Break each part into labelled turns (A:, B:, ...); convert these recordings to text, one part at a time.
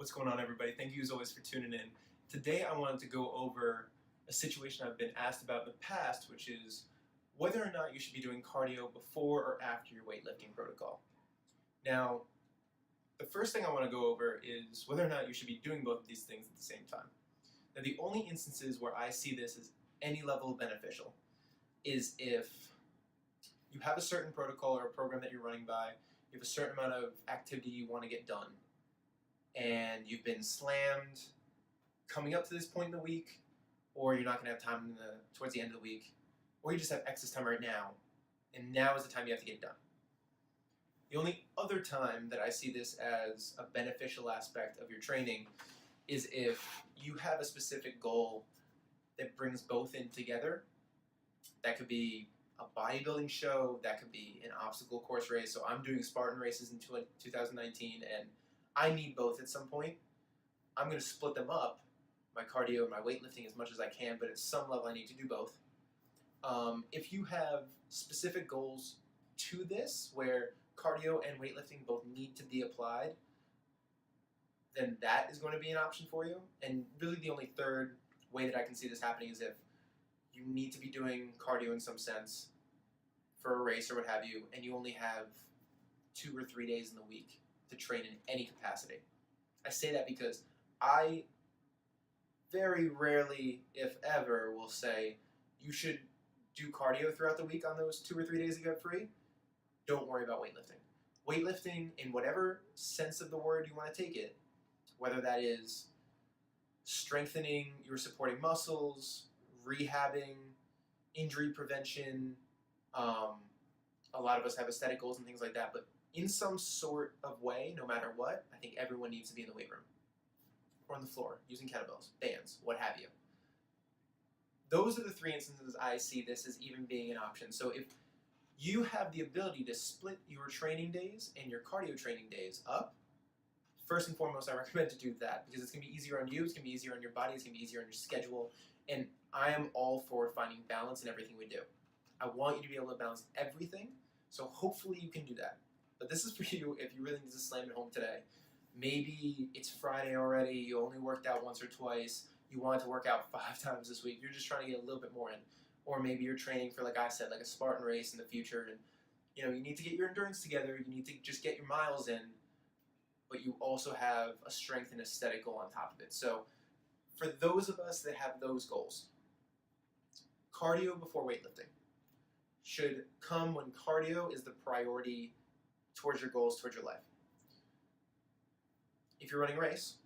A: What's going on, everybody? Thank you as always for tuning in. Today I wanted to go over a situation I've been asked about in the past, which is whether or not you should be doing cardio before or after your weightlifting protocol. Now, the first thing I want to go over is whether or not you should be doing both of these things at the same time. Now, the only instances where I see this as any level beneficial is if you have a certain protocol or a program that you're running by, you have a certain amount of activity you want to get done, and you've been slammed coming up to this point in the week, or you're not going to have time towards the end of the week, or you just have excess time right now, and now is the time you have to get it done. The only other time that I see this as a beneficial aspect of your training is if you have a specific goal that brings both in together. That could be a bodybuilding show, that could be an obstacle course race. So I'm doing Spartan races in 2019, and I need both at some point. I'm going to split them up, my cardio and my weightlifting, as much as I can, but at some level I need to do both. If you have specific goals to this, where cardio and weightlifting both need to be applied, then that is going to be an option for you. And really the only third way that I can see this happening is if you need to be doing cardio in some sense for a race or what have you, and you only have 2 or 3 days in the week to train in any capacity. I say that because I very rarely, if ever, will say you should do cardio throughout the week on those 2 or 3 days that you have free. Don't worry about weightlifting. Weightlifting, in whatever sense of the word you want to take it, whether that is strengthening your supporting muscles, rehabbing, injury prevention, a lot of us have aesthetic goals and things like that, but in some sort of way, no matter what, I think everyone needs to be in the weight room or on the floor, using kettlebells, bands, what have you. Those are the 3 instances I see this as even being an option. So if you have the ability to split your training days and your cardio training days up, first and foremost, I recommend to do that because it's going to be easier on you, it's going to be easier on your body, it's going to be easier on your schedule, and I am all for finding balance in everything we do. I want you to be able to balance everything, so hopefully you can do that. But this is for you if you really need to slam it home today. Maybe it's Friday already, you only worked out once or twice, you wanted to work out 5 times this week, you're just trying to get a little bit more in. Or maybe you're training for, like I said, like a Spartan race in the future, and you need to get your endurance together, you need to just get your miles in, but you also have a strength and aesthetic goal on top of it. So for those of us that have those goals, cardio before weightlifting should come when cardio is the priority towards your goals, towards your life. If you're running a race,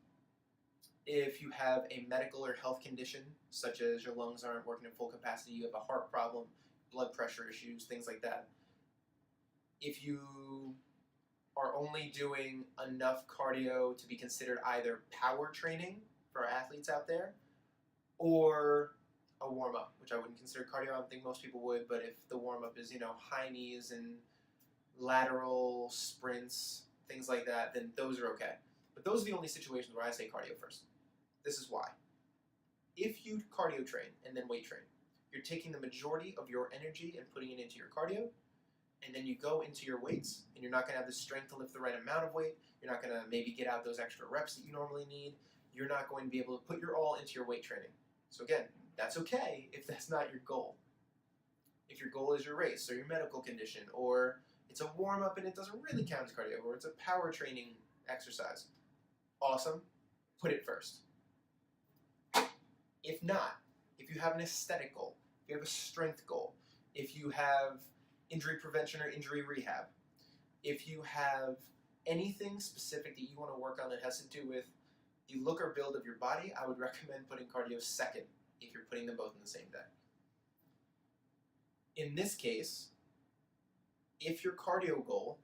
A: if you have a medical or health condition, such as your lungs aren't working at full capacity, you have a heart problem, blood pressure issues, things like that, if you are only doing enough cardio to be considered either power training for our athletes out there, or a warm-up, which I wouldn't consider cardio. I don't think most people would, but if the warm-up is, high knees and lateral sprints, things like that, then those are okay. But those are the only situations where I say cardio first. This is why. If you cardio train and then weight train, you're taking the majority of your energy and putting it into your cardio, and then you go into your weights, and you're not going to have the strength to lift the right amount of weight, you're not going to maybe get out those extra reps that you normally need, you're not going to be able to put your all into your weight training. So again, that's okay if that's not your goal. If your goal is your race or your medical condition, or it's a warm-up and it doesn't really count as cardio, or it's a power training exercise, awesome, put it first. If not, if you have an aesthetic goal, if you have a strength goal, if you have injury prevention or injury rehab, if you have anything specific that you want to work on that has to do with the look or build of your body, I would recommend putting cardio second if you're putting them both in the same day. In this case, if your cardio goal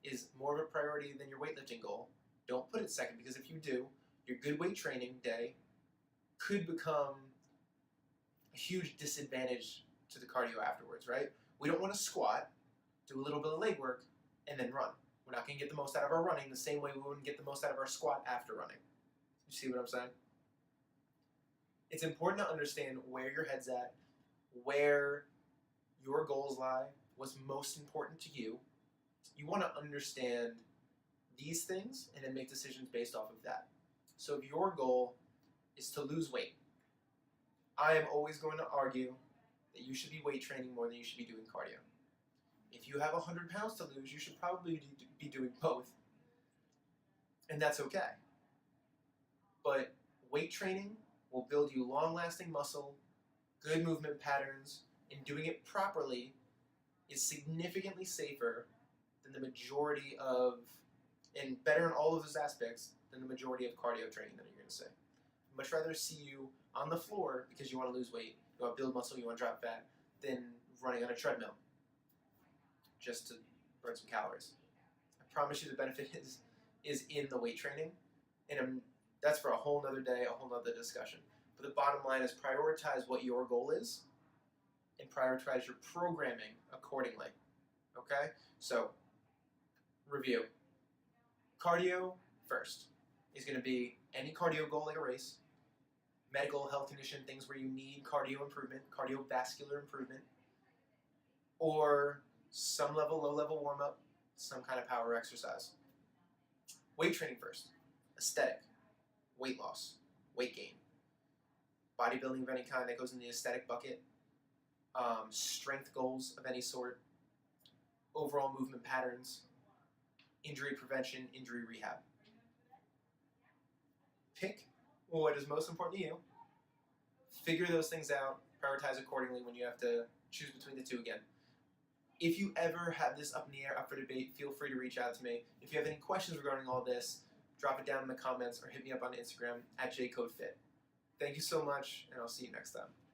A: is more of a priority than your weightlifting goal, don't put it second, because if you do, your good weight training day could become a huge disadvantage to the cardio afterwards, right? We don't want to squat, do a little bit of leg work, and then run. We're not going to get the most out of our running the same way we wouldn't get the most out of our squat after running. You see what I'm saying? It's important to understand where your head's at, where your goals lie, what's most important to you. You want to understand these things and then make decisions based off of that. So if your goal is to lose weight, I am always going to argue that you should be weight training more than you should be doing cardio. If you have 100 pounds to lose, you should probably be doing both. And that's okay. But weight training will build you long-lasting muscle, good movement patterns, and doing it properly is significantly safer than the majority of, and better in all of those aspects than the majority of cardio training that you're going to say. I'd much rather see you on the floor because you want to lose weight, you want to build muscle, you want to drop fat, than running on a treadmill just to burn some calories. I promise you the benefit is in the weight training, and that's for a whole nother day, a whole nother discussion. But the bottom line is prioritize what your goal is and prioritize your programming accordingly. Okay? So, review. Cardio first is going to be any cardio goal like a race, medical health condition, things where you need cardio improvement, cardiovascular improvement, or some level, low-level warm-up, some kind of power exercise. Weight training first. Aesthetic. Weight loss. Weight gain. Bodybuilding of any kind that goes in the aesthetic bucket. Strength goals of any sort. Overall movement patterns. Injury prevention, injury rehab. Pick what is most important to you. Figure those things out. Prioritize accordingly when you have to choose between the two again. If you ever have this up in the air, up for debate, feel free to reach out to me. If you have any questions regarding all this, drop it down in the comments or hit me up on Instagram at JCodeFit. Thank you so much, and I'll see you next time.